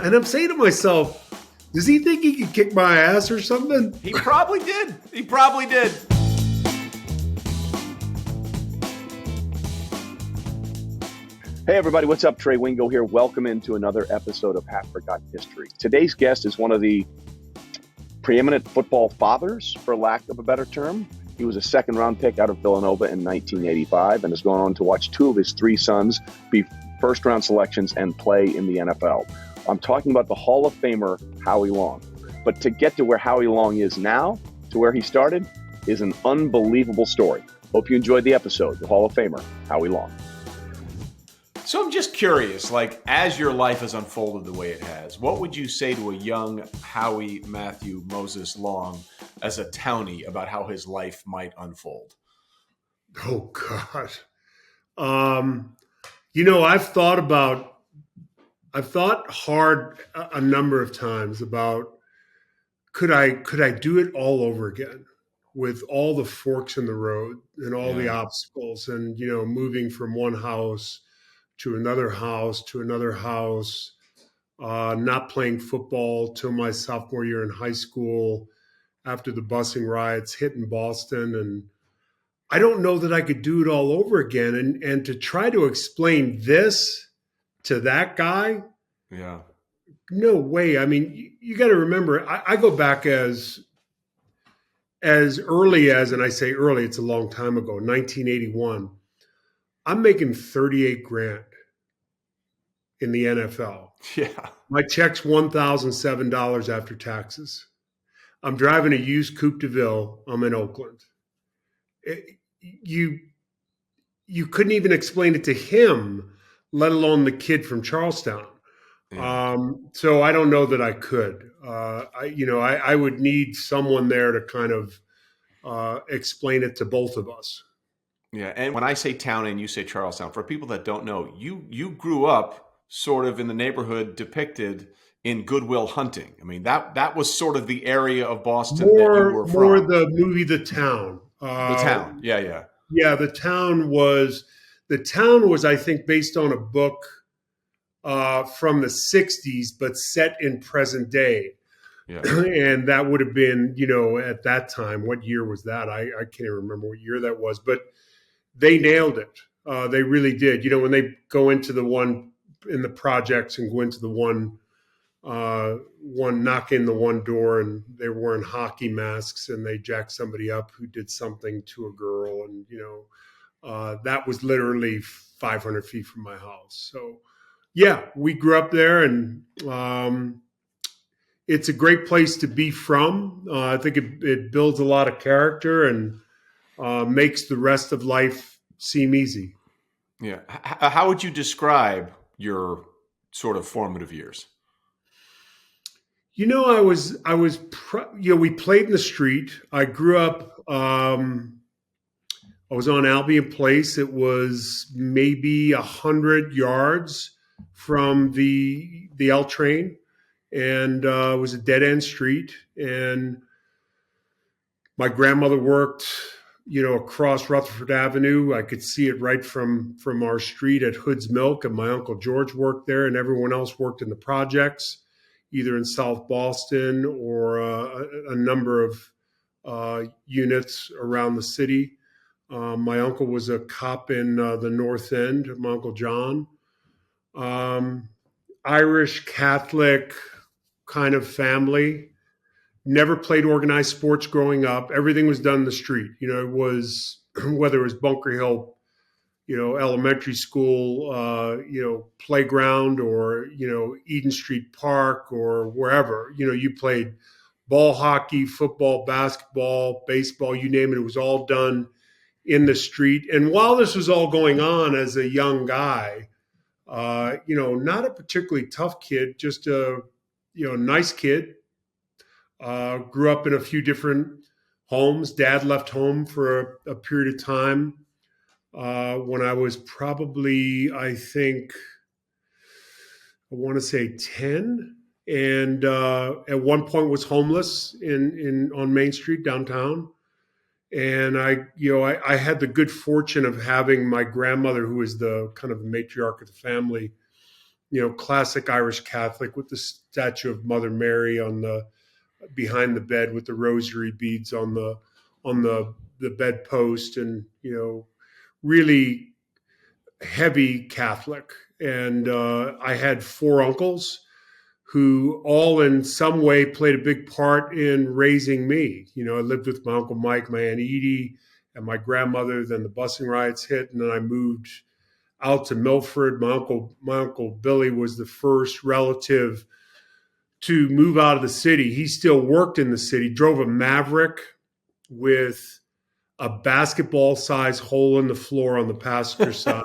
And I'm saying to myself, does he think he could kick my ass or something? He probably did. He probably did. Hey everybody, what's up? Trey Wingo here. Welcome into another episode of Half Forgotten History. Today's guest is one of the preeminent football fathers, for lack of a better term. He was a second-round pick out of Villanova in 1985 and has gone on to watch two of his three sons be first-round selections and play in the NFL. I'm talking about the Hall of Famer, Howie Long. But to get to where Howie Long is now, to where he started, is an unbelievable story. Hope you enjoyed the episode. The Hall of Famer, Howie Long. So I'm just curious, like, as your life has unfolded the way it has, what would you say to a young Howie Matthew Moses Long as a townie about how his life might unfold? Oh, God. I've thought hard a number of times about could I do it all over again with all the forks in the road and all the obstacles and, moving from one house to another house, not playing football till my sophomore year in high school after the busing riots hit in Boston. And I don't know that I could do it all over again. And to try to explain this to that guy, no way. I mean, you got to remember, I go back as early as, and I say early, it's a long time ago, 1981. I'm making $38,000 in the NFL. Yeah. My check's $1,007 after taxes. I'm driving a used Coupe de Ville. I'm in Oakland. You couldn't even explain it to him, let alone the kid from Charleston. Yeah. So I don't know that I could. I would need someone there to kind of explain it to both of us. Yeah, and when I say town and you say Charlestown, for people that don't know, you grew up sort of in the neighborhood depicted in Good Will Hunting. I mean, that was sort of the area of Boston that you were from. More the movie The Town. The Town, yeah. Yeah, The Town was, I think, based on a book from the 60s, but set in present day. Yeah. And that would have been, at that time, what year was that? I can't remember what year that was, but they nailed it. They really did. When they go into the one in the projects and go into the one knock in the one door, and they were wearing hockey masks and they jacked somebody up who did something to a girl. And, that was literally 500 feet from my house. So, yeah, we grew up there, and it's a great place to be from. I think it builds a lot of character and makes the rest of life seem easy. Yeah. How would you describe your sort of formative years? We played in the street. I grew up, I was on Albion Place. It was maybe 100 yards from the L train, and it was a dead end street. And my grandmother worked, across Rutherford Avenue. I could see it right from our street at Hood's Milk, and my Uncle George worked there, and everyone else worked in the projects, either in South Boston or a number of units around the city. My uncle was a cop in the North End, my Uncle John. Irish Catholic kind of family. Never played organized sports growing up. Everything was done in the street. It was, whether it was Bunker Hill, elementary school, playground, or, Eden Street Park, or wherever, you played ball hockey, football, basketball, baseball, you name it. It was all done in the street. And while this was all going on as a young guy, not a particularly tough kid, just a, nice kid. Grew up in a few different homes. Dad left home for a period of time when I was probably, I want to say 10. And at one point was homeless on Main Street downtown. And I had the good fortune of having my grandmother, who was the kind of matriarch of the family, classic Irish Catholic with the statue of Mother Mary behind the bed with the rosary beads on the bedpost, and really heavy Catholic. And I had 4 uncles who all in some way played a big part in raising me. I lived with my Uncle Mike, my Aunt Edie, and my grandmother. Then the busing riots hit, and then I moved out to Milford. My uncle Billy was the first relative to move out of the city. He still worked in the city, drove a Maverick with a basketball-sized hole in the floor on the passenger side,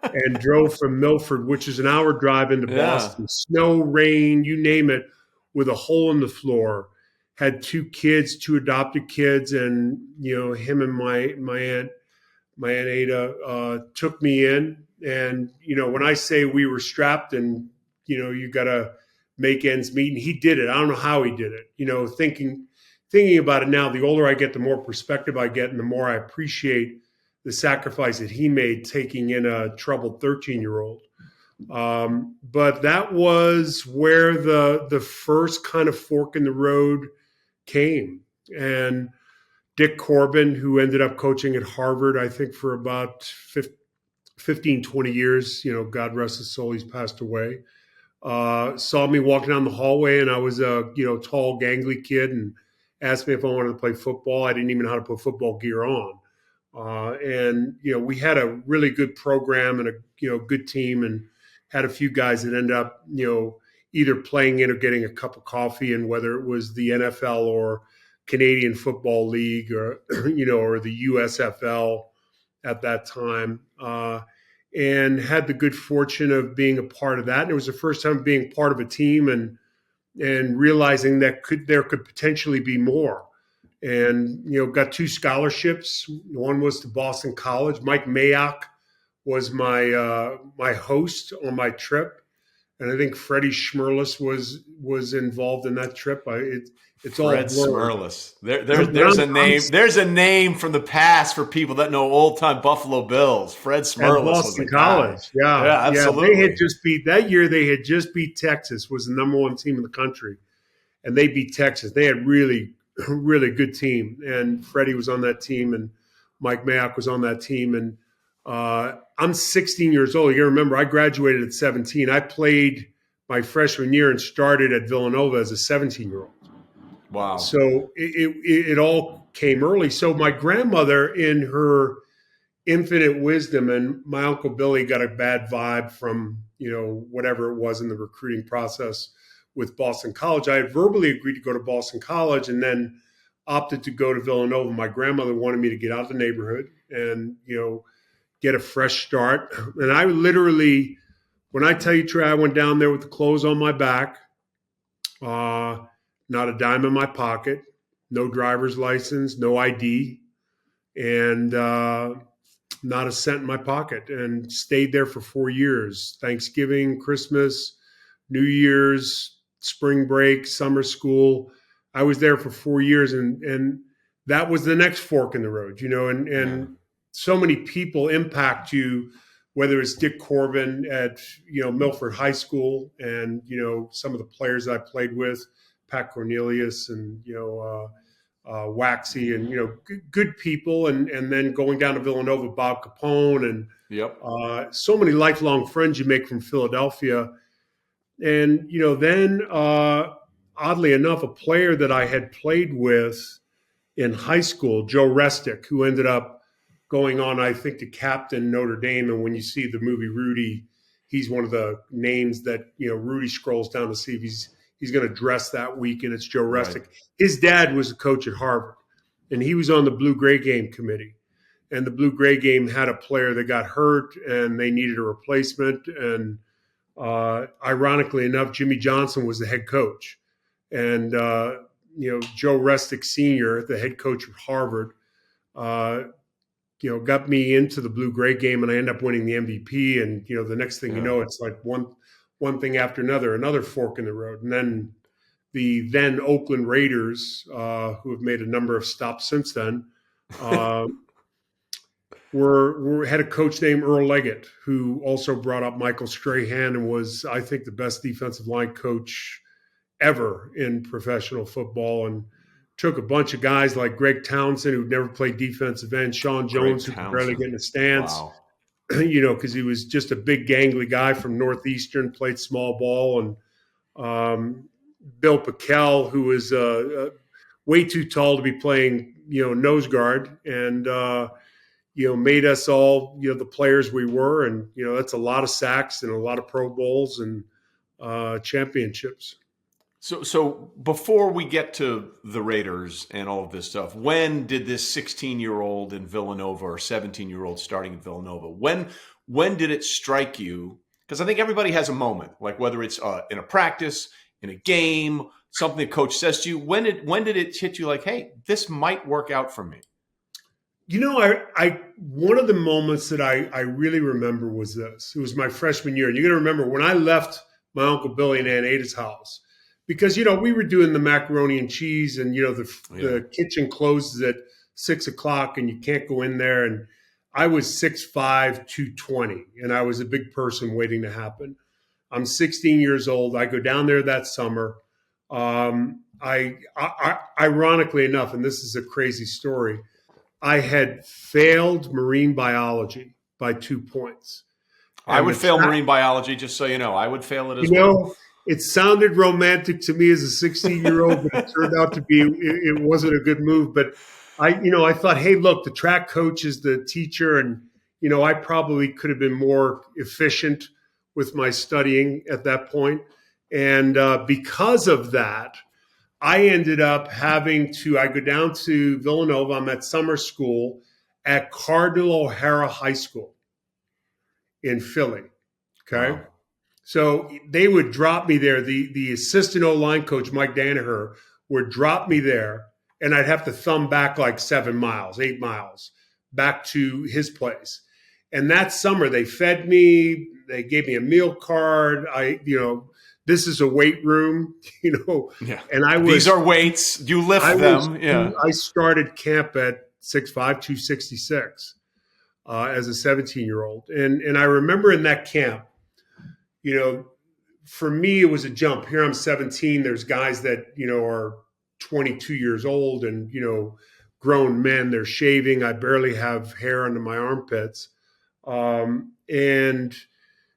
and drove from Milford, which is an hour drive, into Boston. Snow, rain, you name it, with a hole in the floor. Had 2 kids, 2 adopted kids, and him and my aunt Ada took me in. And when I say we were strapped, and you got to make ends meet, and he did it. I don't know how he did it. Thinking about it now, the older I get, the more perspective I get, and the more I appreciate the sacrifice that he made taking in a troubled 13-year-old. But that was where the first kind of fork in the road came. And Dick Corbin, who ended up coaching at Harvard, I think for about 15, 20 years, God rest his soul, he's passed away, saw me walking down the hallway, and I was a tall, gangly kid, and asked me if I wanted to play football. I didn't even know how to put football gear on. And we had a really good program and a good team, and had a few guys that ended up either playing in or getting a cup of coffee, and whether it was the NFL or Canadian Football League or or the USFL at that time, and had the good fortune of being a part of that. And it was the first time being part of a team and realizing that there could potentially be more. And got 2 scholarships. One was to Boston College. Mike Mayock was my host on my trip, and I think Freddie Schmerlis was involved in that trip. It's all Fred Schmerlis. There's a name. There's a name from the past for people that know old time Buffalo Bills. Fred Schmerlis was the College. Guy. Yeah, absolutely. They had just beat that year. They had just beat Texas. Was the number 1 team in the country, and they beat Texas. They had really good team, and Freddie was on that team, and Mike Mayock was on that team. And I'm 16 years old. You gotta remember, I graduated at 17. I played my freshman year and started at Villanova as a 17-year-old. Wow. So it all came early. So my grandmother, in her infinite wisdom, and my Uncle Billy got a bad vibe from, whatever it was in the recruiting process with Boston College. I had verbally agreed to go to Boston College and then opted to go to Villanova. My grandmother wanted me to get out of the neighborhood and, get a fresh start. And I literally, when I tell you, Trey, I went down there with the clothes on my back, not a dime in my pocket, no driver's license, no ID, and not a cent in my pocket, and stayed there for 4 years. Thanksgiving, Christmas, New Year's, spring break, summer school. I was there for 4 years, and that was the next fork in the road, and so many people impact you, whether it's Dick Corbin at, Milford High School, and, some of the players that I played with, Pat Cornelius and, Waxy, and, good people. And then going down to Villanova, Bob Capone, and so many lifelong friends you make from Philadelphia. And, then oddly enough, a player that I had played with in high school, Joe Restick, who ended up going on, I think, to captain Notre Dame. And when you see the movie Rudy, he's one of the names that, Rudy scrolls down to see if he's going to dress that week, and it's Joe Restick. Right. His dad was a coach at Harvard, and he was on the Blue-Gray Game committee. And the Blue-Gray Game had a player that got hurt, and they needed a replacement. And ironically enough, Jimmy Johnson was the head coach. And, Joe Restick Sr., the head coach of Harvard, got me into the Blue-Gray Game, and I ended up winning the MVP. And, the next thing you know, it's like one thing after another fork in the road. And then the then Oakland Raiders, who have made a number of stops since then, had a coach named Earl Leggett, who also brought up Michael Strahan and was, I think, the best defensive line coach ever in professional football, and took a bunch of guys like Greg Townsend, who'd never played defensive end, Sean Jones, who could barely get in the stance, wow. Because he was just a big gangly guy from Northeastern, played small ball, and Bill Pickell, who was way too tall to be playing, nose guard, and made us all, the players we were. And, that's a lot of sacks and a lot of Pro Bowls and championships. So before we get to the Raiders and all of this stuff, when did this 16-year-old in Villanova or 17-year-old starting in Villanova, when did it strike you? Because I think everybody has a moment, like whether it's in a practice, in a game, something the coach says to you. When did it hit you like, hey, this might work out for me? I one of the moments that I really remember was this. It was my freshman year. And you're going to remember when I left my Uncle Billy and Aunt Ada's house, because, we were doing the macaroni and cheese, and, the kitchen closes at 6:00 and you can't go in there. And I was 6'5", 220, and I was a big person waiting to happen. I'm 16 years old. I go down there that summer. I ironically enough, and this is a crazy story, I had failed marine biology by 2 points. I would fail marine biology, just so you know. I would fail it as well. It sounded romantic to me as a 16-year-old, but it turned out to be it wasn't a good move. But I thought, hey, look, the track coach is the teacher, and I probably could have been more efficient with my studying at that point. And because of that, I ended up having to. I go down to Villanova. I'm at summer school at Cardinal O'Hara High School in Philly. Okay. Wow. So they would drop me there. The assistant O-line coach, Mike Danaher, would drop me there, and I'd have to thumb back like 7 miles, 8 miles back to his place. And that summer they fed me, they gave me a meal card. This is a weight room, Yeah. And these are weights. You lift them. Yeah. I started camp at 6'5", 266 as a 17-year-old. And I remember in that camp, for me, it was a jump. Here I'm 17. There's guys that, are 22 years old and, grown men. They're shaving. I barely have hair under my armpits. And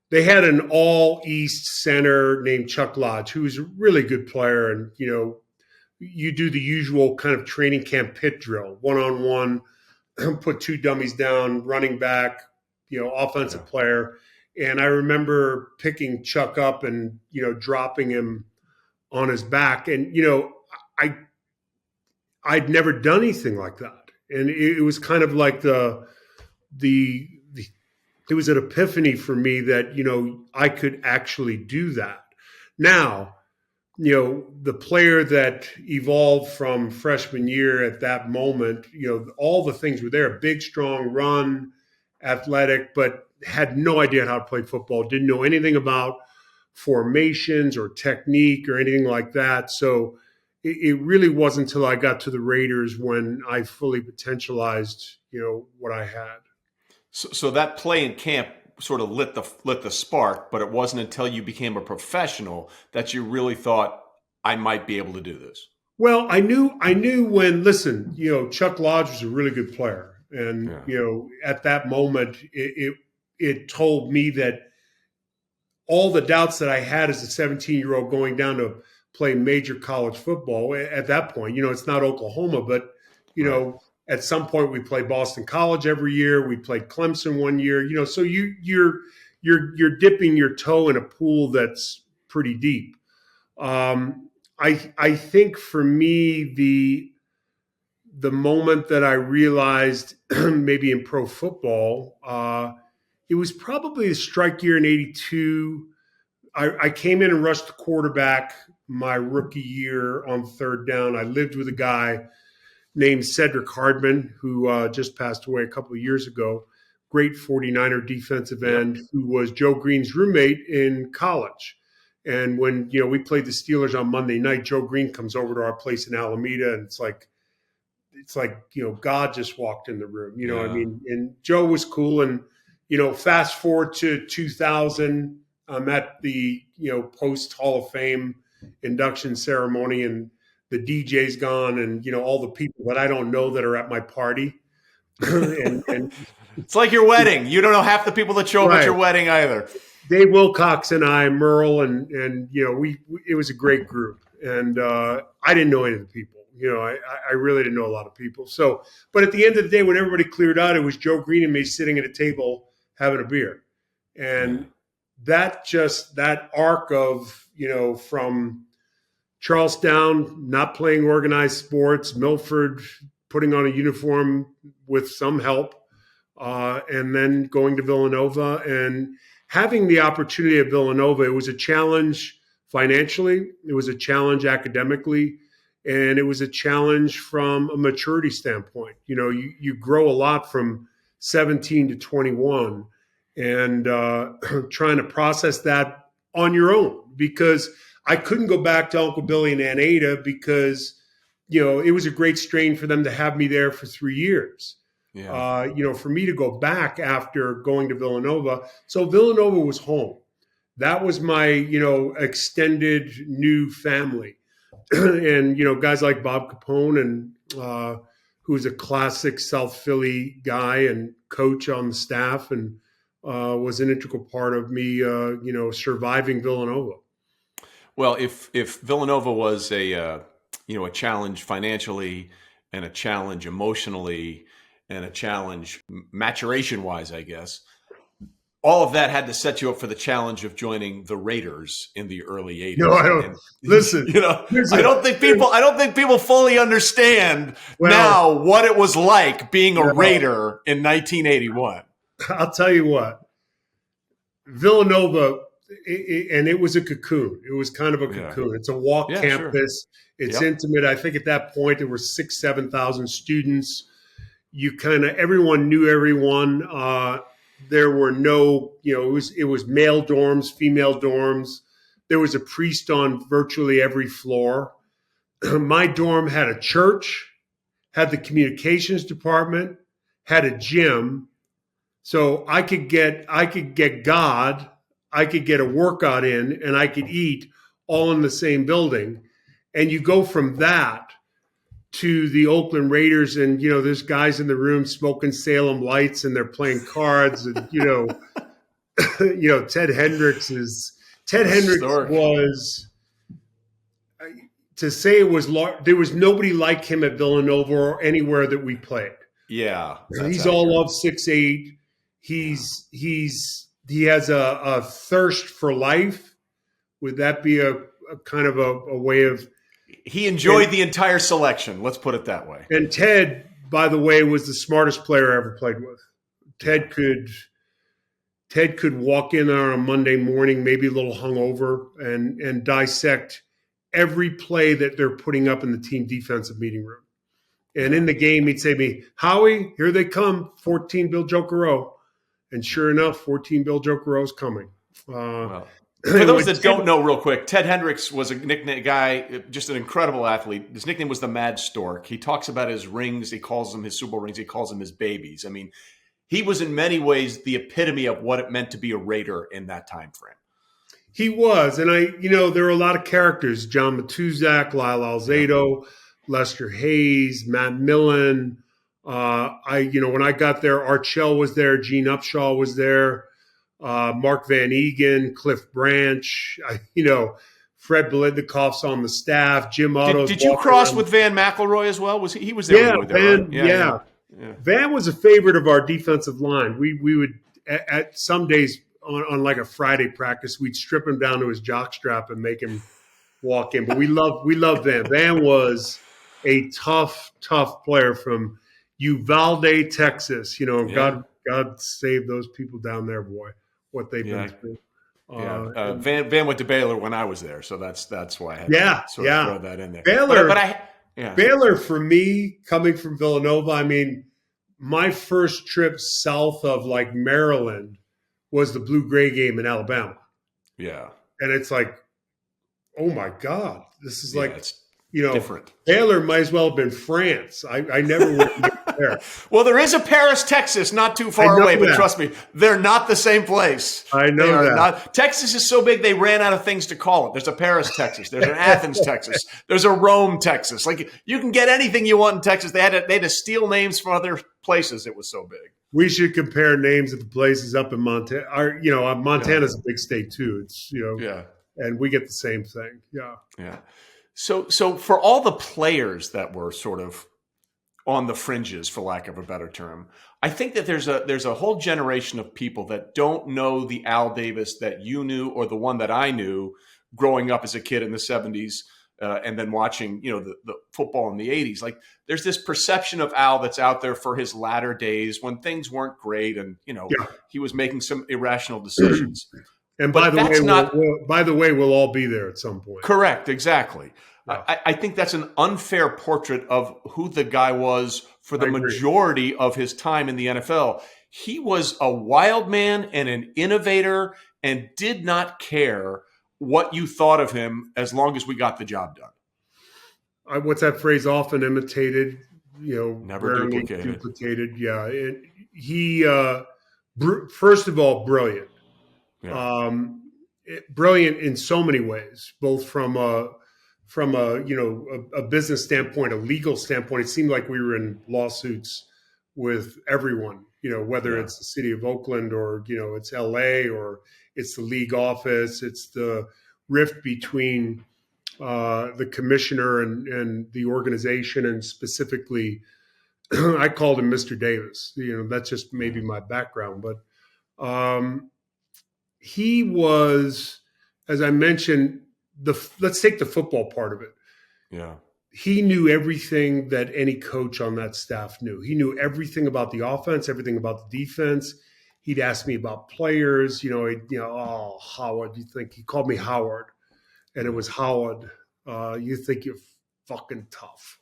they had an all-East center named Chuck Lodge, who was a really good player. And, you do the usual kind of training camp pit drill, one-on-one, put 2 dummies down, running back, offensive player. And I remember picking Chuck up and, dropping him on his back. And, I'd never done anything like that. And it was kind of like it was an epiphany for me that, I could actually do that. Now, the player that evolved from freshman year at that moment, all the things were there, big, strong, run, athletic, but had no idea how to play football, didn't know anything about formations or technique or anything like that. So it really wasn't until I got to the Raiders when I fully potentialized, what I had. So that play in camp sort of lit the spark, but it wasn't until you became a professional that you really thought, I might be able to do this. Well, I knew when, listen, Chuck Lodge was a really good player. And, at that moment, it told me that all the doubts that I had as a 17-year-old going down to play major college football at that point, it's not Oklahoma, but, at some point we played Boston College every year. We played Clemson one year, so you're dipping your toe in a pool that's pretty deep. I think for me, the moment that I realized maybe in pro football, it was probably a strike year in 82. I came in and rushed the quarterback my rookie year on third down. I lived with a guy named Cedric Hardman, who just passed away a couple of years ago, great 49er defensive end, who was Joe Green's roommate in college. And when, we played the Steelers on Monday night, Joe Green comes over to our place in Alameda, and it's like, it's like, God just walked in the room, Yeah. I mean, and Joe was cool. And, fast forward to 2000, I'm at the, post Hall of Fame induction ceremony, and the DJ's gone, and, all the people that I don't know that are at my party. and it's like your wedding. You don't know half the people that show up at your wedding either. Dave Wilcox and I, Merle, and it was a great group. And I didn't know any of the people. I really didn't know a lot of people. So, but at the end of the day, when everybody cleared out, it was Joe Green and me sitting at a table having a beer. And that arc of, from Charleston, not playing organized sports, Milford putting on a uniform with some help, and then going to Villanova and having the opportunity at Villanova. It was a challenge financially. It was a challenge academically. And it was a challenge from a maturity standpoint. You grow a lot from 17 to 21 and trying to process that on your own, because I couldn't go back to Uncle Billy and Aunt Ada because, it was a great strain for them to have me there for 3 years. Yeah. For me to go back after going to Villanova. So Villanova was home. That was my, extended new family. And, guys like Bob Capone, and who's a classic South Philly guy and coach on the staff, and was an integral part of me, surviving Villanova. Well, if Villanova was a challenge financially and a challenge emotionally and a challenge maturation-wise, I guess, all of that had to set you up for the challenge of joining the Raiders in the early 80s. No, I don't. Listen, I don't think people fully understand now what it was like being a Raider in 1981. I'll tell you what, Villanova, and it was a cocoon. It was kind of a cocoon. It's a walk campus. Sure. It's intimate. I think at that point there were 6,000, 7,000 students. Everyone knew everyone. There were no, it was male dorms, female dorms. There was a priest on virtually every floor. My dorm had a church, had the communications department, had a gym. So I could get God, I could get a workout in, and I could eat all in the same building. And you go from that to the Oakland Raiders, and there's guys in the room smoking Salem Lights, and they're playing cards, and Ted Hendricks was, to say it was, there was nobody like him at Villanova or anywhere that we played. Yeah, he's all of 6'8". He has a thirst for life. Would that be a kind of a way of? He enjoyed the entire selection. Let's put it that way. And Ted, by the way, was the smartest player I ever played with. Ted could walk in on a Monday morning, maybe a little hungover, and dissect every play that they're putting up in the team defensive meeting room. And in the game, he'd say to me, "Howie, here they come, 14 Bill Jokero." And sure enough, 14 Bill Jokero's coming. For those that don't know, real quick, Ted Hendricks was a nickname guy, just an incredible athlete. His nickname was the Mad Stork. He talks about his rings. He calls them his Super Bowl rings. He calls them his babies. I mean, he was in many ways the epitome of what it meant to be a Raider in that time frame. He was. And there are a lot of characters: John Matuzak, Lyle Alzado, Lester Hayes, Matt Millen. When I got there, Art Shell was there. Gene Upshaw was there. Mark Van Egan, Cliff Branch, Fred Belitnikoff's on the staff. Jim Otto's. Did you cross with Van McElroy as well? He was there? Yeah, Van. Right? Yeah. Van was a favorite of our defensive line. We would at some days on like a Friday practice, we'd strip him down to his jockstrap and make him walk in. But we loved Van. Van was a tough player from Uvalde, Texas. God save those people down there, boy. What they've been through. Van went to Baylor when I was there, so that's why I had to sort of throw that in there. Baylor for me, coming from Villanova, I mean, my first trip south of like Maryland was the Blue-Gray game in Alabama. Yeah. And it's like, oh my God, this is Different. Baylor might as well have been France. I never would get there. Well, there is a Paris, Texas, not too far away, but trust me, they're not the same place. I know that. Texas is so big, they ran out of things to call it. There's a Paris, Texas. There's an Athens, Texas. There's a Rome, Texas. Like, you can get anything you want in Texas. They had to steal names from other places. It was so big. We should compare names of the places up in Montana. Montana's a big state too. It's and we get the same thing. Yeah. So for all the players that were sort of on the fringes, for lack of a better term, I think that there's a whole generation of people that don't know the Al Davis that you knew or the one that I knew growing up as a kid in the 70s and then watching, the football in the 80s. Like, there's this perception of Al that's out there for his latter days when things weren't great and, he was making some irrational decisions. And by the way, we'll all be there at some point. Correct. Exactly. Yeah. I think that's an unfair portrait of who the guy was for the majority of his time in the NFL. He was a wild man and an innovator and did not care what you thought of him as long as we got the job done. What's that phrase? Often imitated, never duplicated. Yeah. And he, first of all, brilliant. Yeah. Brilliant in so many ways, both from a business standpoint, a legal standpoint. It seemed like we were in lawsuits with everyone, whether it's the city of Oakland or, it's LA or it's the league office. It's the rift between the commissioner and the organization. And specifically, I called him Mr. Davis. That's just maybe my background. But he was, as I mentioned, let's take the football part of it. Yeah. He knew everything that any coach on that staff knew. He knew everything about the offense, everything about the defense. He'd ask me about players, Howard, you think he called me Howard, and it was Howard. You think you're fucking tough,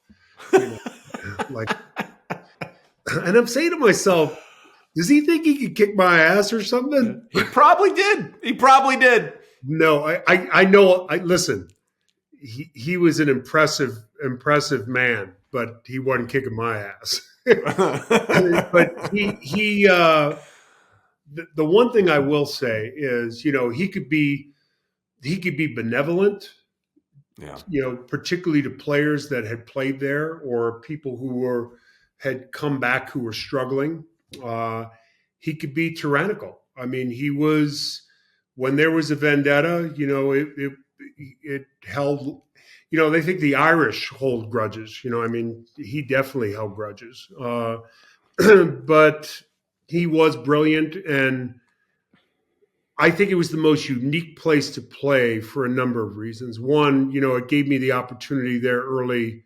and I'm saying to myself, does he think he could kick my ass or something? He probably did. No, I know. Listen, he was an impressive man, but he wasn't kicking my ass. But the one thing I will say is, he could be benevolent. Yeah. Particularly to players that had played there or people who had come back who were struggling. He could be tyrannical. I mean, he was. When there was a vendetta, it held, they think the Irish hold grudges, he definitely held grudges. But he was brilliant. And I think it was the most unique place to play for a number of reasons. One, it gave me the opportunity there early.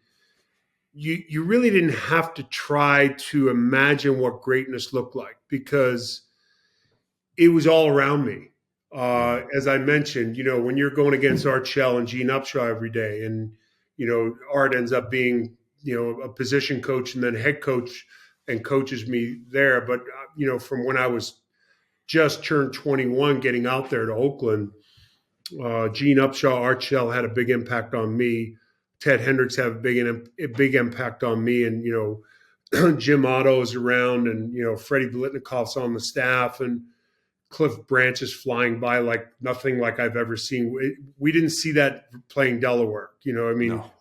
You really didn't have to try to imagine what greatness looked like because it was all around me. As I mentioned, when you're going against Art Shell and Gene Upshaw every day and, Art ends up being, a position coach and then head coach and coaches me there. But, from when I was just turned 21, getting out there to Oakland, Gene Upshaw, Art Shell had a big impact on me. Ted Hendricks had a big impact on me. And, Jim Otto is around and, Freddie Blitnikoff's on the staff and Cliff Branch is flying by like nothing like I've ever seen. We didn't see that playing Delaware. No.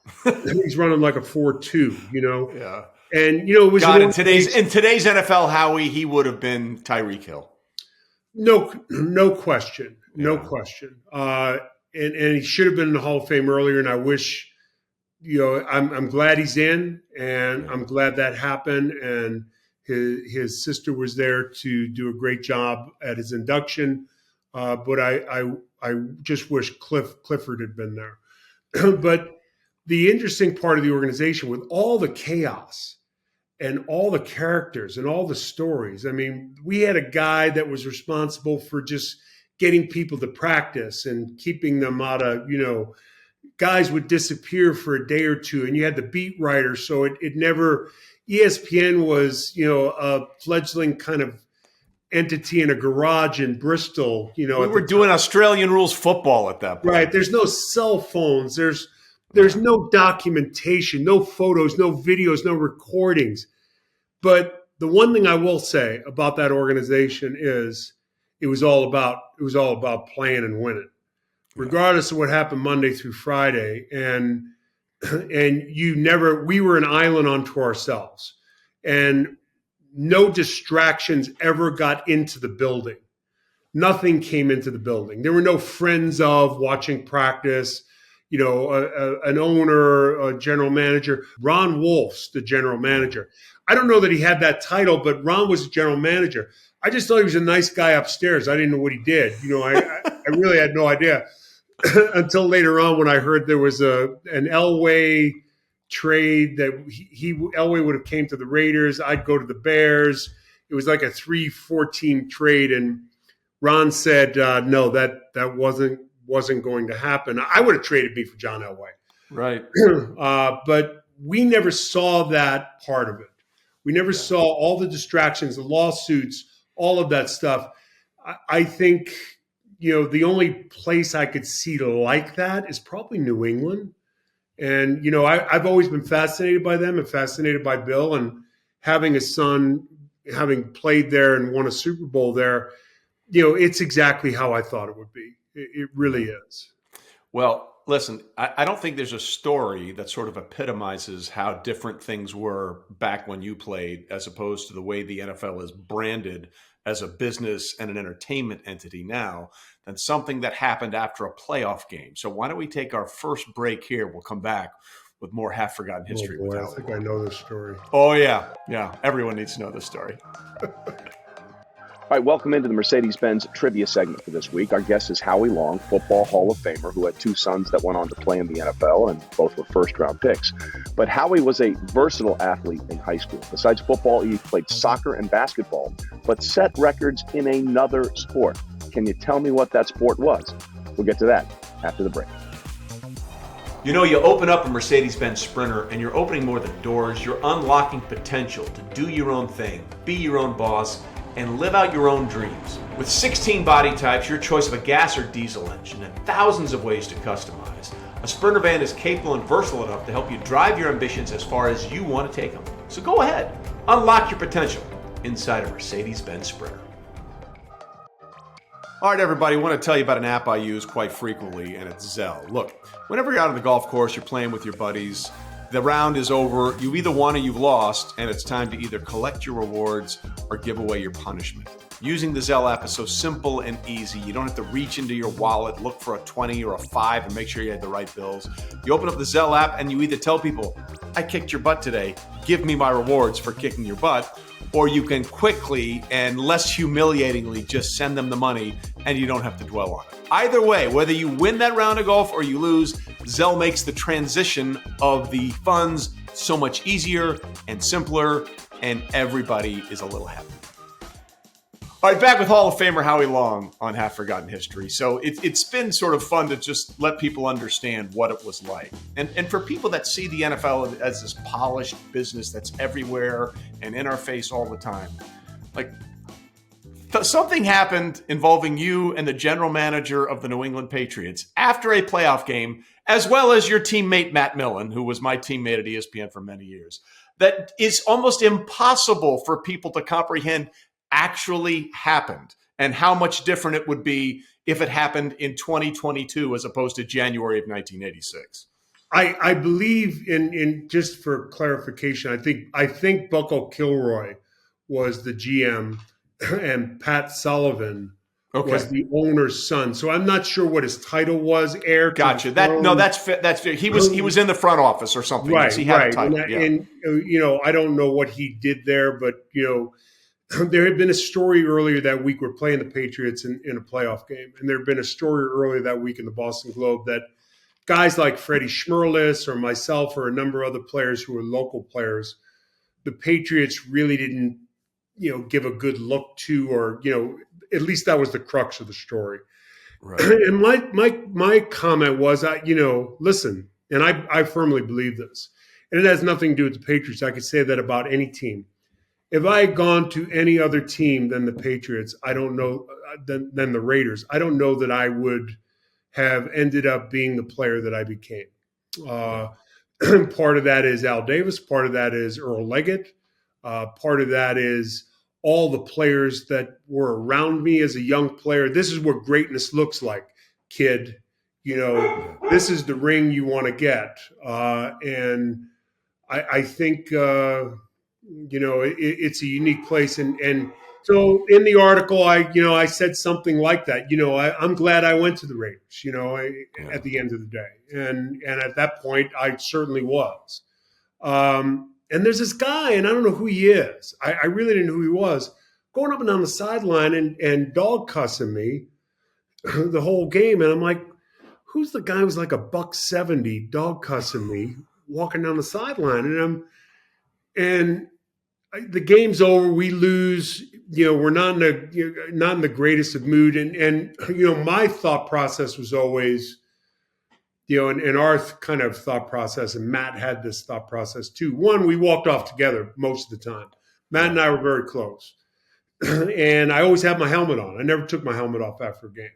He's running like a 4.2, Yeah. And, it was God, in today's NFL, Howie, he would have been Tyreek Hill. No question. No question. And he should have been in the Hall of Fame earlier. And I wish, I'm glad he's in and I'm glad that happened. And his sister was there to do a great job at his induction. But I just wish Clifford had been there. But the interesting part of the organization with all the chaos and all the characters and all the stories. I mean, we had a guy that was responsible for just getting people to practice and keeping them out of, guys would disappear for a day or two and you had the beat writer. So it never, ESPN was, a fledgling kind of entity in a garage in Bristol. We were doing Australian rules football at that point. Right. There's no cell phones. There's There's no documentation, no photos, no videos, no recordings. But the one thing I will say about that organization is it was all about playing and winning, regardless of what happened Monday through Friday. And we were an island unto ourselves, and no distractions ever got into the building. Nothing came into the building. There were no friends of watching practice. An owner, a general manager. Ron Wolf's the general manager. I don't know that he had that title, but Ron was the general manager. I just thought he was a nice guy upstairs. I didn't know what he did. I really had no idea until later on when I heard there was an Elway trade that Elway would have came to the Raiders. I'd go to the Bears. It was like a 3-4 team trade, and Ron said no, that wasn't going to happen. I would have traded me for John Elway. Right. But we never saw that part of it. We never saw all the distractions, the lawsuits, all of that stuff. I think, the only place I could see like that is probably New England. And, I've always been fascinated by them and fascinated by Bill, and having a son, having played there and won a Super Bowl there, it's exactly how I thought it would be. It really is. Well, listen, I don't think there's a story that sort of epitomizes how different things were back when you played as opposed to the way the NFL is branded as a business and an entertainment entity now than something that happened after a playoff game. So why don't we take our first break here? We'll come back with more half-forgotten history. I think I know this story. Oh, yeah. Yeah. Everyone needs to know this story. All right, welcome into the Mercedes-Benz trivia segment for this week. Our guest is Howie Long, Football Hall of Famer, who had two sons that went on to play in the NFL, and both were first-round picks. But Howie was a versatile athlete in high school. Besides football, he played soccer and basketball, but set records in another sport. Can you tell me what that sport was? We'll get to that after the break. You open up a Mercedes-Benz Sprinter and you're opening more than doors. You're unlocking potential to do your own thing, be your own boss, and live out your own dreams. With 16 body types, your choice of a gas or diesel engine, and thousands of ways to customize, a Sprinter van is capable and versatile enough to help you drive your ambitions as far as you want to take them. So go ahead, unlock your potential inside a Mercedes-Benz Sprinter. All right, everybody, I want to tell you about an app I use quite frequently, and it's Zelle. Look, whenever you're out on the golf course, you're playing with your buddies, the round is over, you either won or you've lost, and it's time to either collect your rewards or give away your punishment. Using the Zelle app is so simple and easy. You don't have to reach into your wallet, look for a 20 or a 5 and make sure you had the right bills. You open up the Zelle app and you either tell people, I kicked your butt today, give me my rewards for kicking your butt, or you can quickly and less humiliatingly just send them the money and you don't have to dwell on it. Either way, whether you win that round of golf or you lose, Zelle makes the transition of the funds so much easier and simpler, and everybody is a little happier. All right, back with Hall of Famer Howie Long on Half Forgotten History. So it's been sort of fun to just let people understand what it was like. And for people that see the NFL as this polished business that's everywhere and in our face all the time, like something happened involving you and the general manager of the New England Patriots after a playoff game, as well as your teammate Matt Millen, who was my teammate at ESPN for many years, that is almost impossible for people to comprehend actually happened and how much different it would be if it happened in 2022 as opposed to January of 1986. I believe in just for clarification, I think Bucko Kilroy was the GM and Pat Sullivan was the owner's son. So I'm not sure what his title was. Heir. Gotcha. That's fair. He was in the front office or something. Right. He had a title. And I don't know what he did there, but there had been a story earlier that week. We're playing the Patriots in a playoff game, and there had been a story earlier that week in the Boston Globe that guys like Freddie Schmerlis or myself or a number of other players who were local players, the Patriots really didn't, give a good look to, or at least that was the crux of the story. Right. And my comment was, listen, and I firmly believe this, and it has nothing to do with the Patriots. I could say that about any team. If I had gone to any other team than the Patriots, I don't know, than the Raiders, I don't know that I would have ended up being the player that I became. Part of that is Al Davis. Part of that is Earl Leggett. Part of that is all the players that were around me as a young player. This is what greatness looks like, kid. This is the ring you want to get. And I think, it's a unique place. And so in the article, I said something like that. I'm glad I went to the Raiders, at the end of the day. And at that point, I certainly was. And there's this guy, and I don't know who he is. I really didn't know who he was, going up and down the sideline and dog cussing me the whole game. And I'm like, who's the guy who's like $170 dog cussing me walking down the sideline? And the game's over. We lose. We're not in the greatest of mood. And my thought process was always, and our kind of thought process, and Matt had this thought process too. One, we walked off together most of the time. Matt and I were very close. And I always had my helmet on. I never took my helmet off after a game.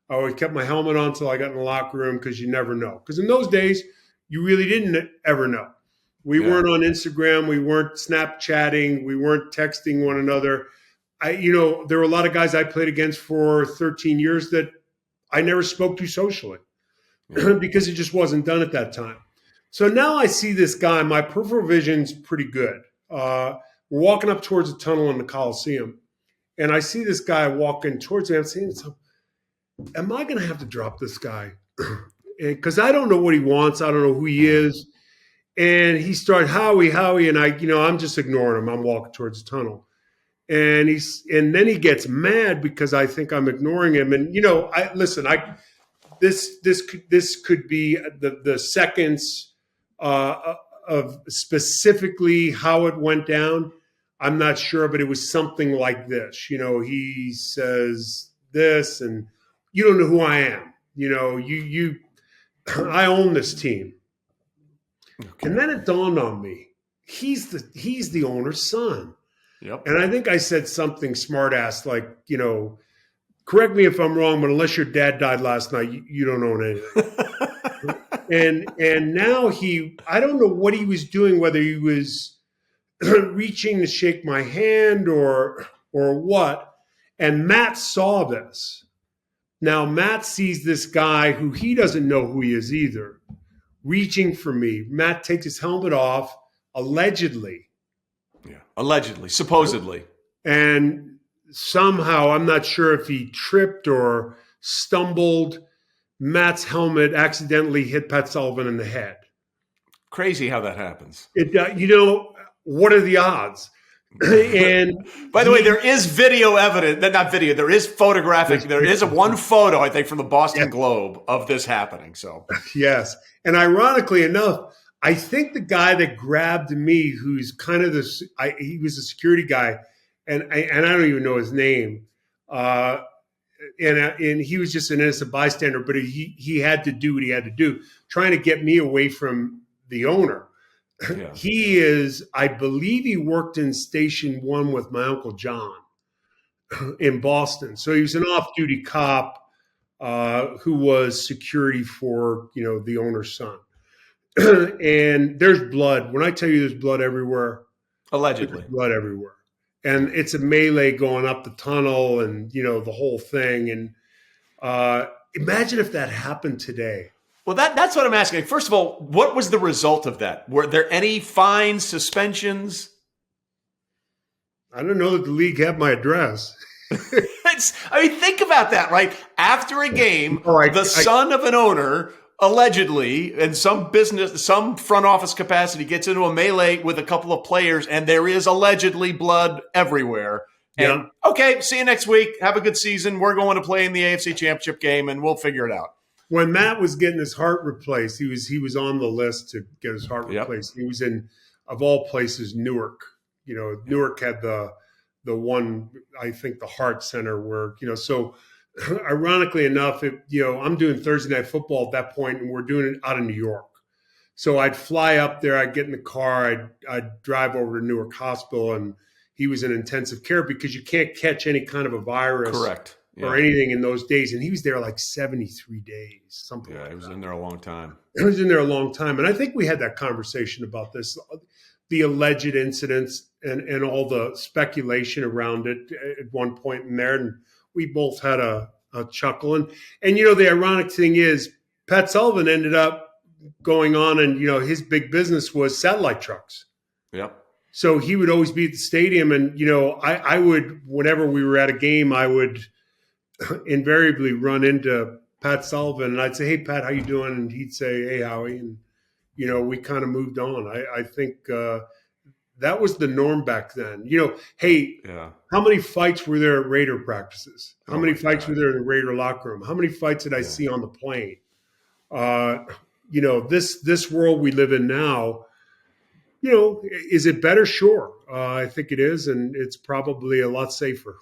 I always kept my helmet on until I got in the locker room, because you never know. Because in those days, you really didn't ever know. We weren't on Instagram. We weren't Snapchatting. We weren't texting one another. There were a lot of guys I played against for 13 years that I never spoke to socially. Because it just wasn't done at that time. So now I see this guy. My peripheral vision's pretty good. We're walking up towards the tunnel in the Coliseum, and I see this guy walking towards me. I'm saying, am I going to have to drop this guy? Because I don't know what he wants. I don't know who he is. And he started, Howie, and I'm just ignoring him. I'm walking towards the tunnel. And then he gets mad because I think I'm ignoring him. And, This could be the seconds of specifically how it went down. I'm not sure, but it was something like this. He says this, and you don't know who I am. I own this team. Okay. And then it dawned on me, he's the owner's son. Yep. And I think I said something smart ass like, correct me if I'm wrong, but unless your dad died last night, you don't own anything. and now I don't know what he was doing, whether he was reaching to shake my hand or what. And Matt saw this. Now Matt sees this guy who he doesn't know who he is either, reaching for me. Matt takes his helmet off, allegedly. Yeah, allegedly, supposedly. And somehow, I'm not sure if he tripped or stumbled, Matt's helmet accidentally hit Pat Sullivan in the head. Crazy how that happens. What are the odds? And by the way, there is video evidence. Not video. There is photographic. There is one photo, I think, from the Boston Globe of this happening. So yes, and ironically enough, I think the guy that grabbed me, who's kind of he was a security guy, and I don't even know his name, and he was just an innocent bystander, but he had to do what he had to do, trying to get me away from the owner. Yeah. He is, I believe he worked in Station 1 with my Uncle John in Boston. So he was an off-duty cop who was security for, the owner's son. And there's blood. When I tell you there's blood everywhere. Allegedly. There's blood everywhere. And it's a melee going up the tunnel and, the whole thing. And imagine if that happened today. Well, that's what I'm asking. First of all, what was the result of that? Were there any fines, suspensions? I don't know that the league had my address. Think about that, right? After a game, the son of an owner, allegedly, in some front office capacity, gets into a melee with a couple of players, and there is allegedly blood everywhere. And, okay, see you next week. Have a good season. We're going to play in the AFC Championship game, and we'll figure it out. When Matt was getting his heart replaced, he was on the list to get his heart replaced. He was in, of all places, Newark. Newark had the one, I think, the heart center where, so ironically enough, I'm doing Thursday Night Football at that point, and we're doing it out of New York. So I'd fly up there, I'd get in the car, I'd drive over to Newark Hospital, and he was in intensive care because you can't catch any kind of a virus. Correct. or anything in those days. And he was there like 73 days, something like that. He was in there a long time. He was in there a long time. And I think we had that conversation about this, the alleged incidents and all the speculation around it at one point in there. And we both had a chuckle. And, the ironic thing is Pat Sullivan ended up going on and, his big business was satellite trucks. Yep. So he would always be at the stadium. And, I would, whenever we were at a game, I would invariably run into Pat Sullivan and I'd say, "Hey, Pat, how you doing?" And he'd say, "Hey, Howie." And, we kind of moved on. I think that was the norm back then. Hey, how many fights were there at Raider practices? How many fights were there in the Raider locker room? How many fights did I see on the plane? This world we live in now, is it better? Sure. I think it is. And it's probably a lot safer.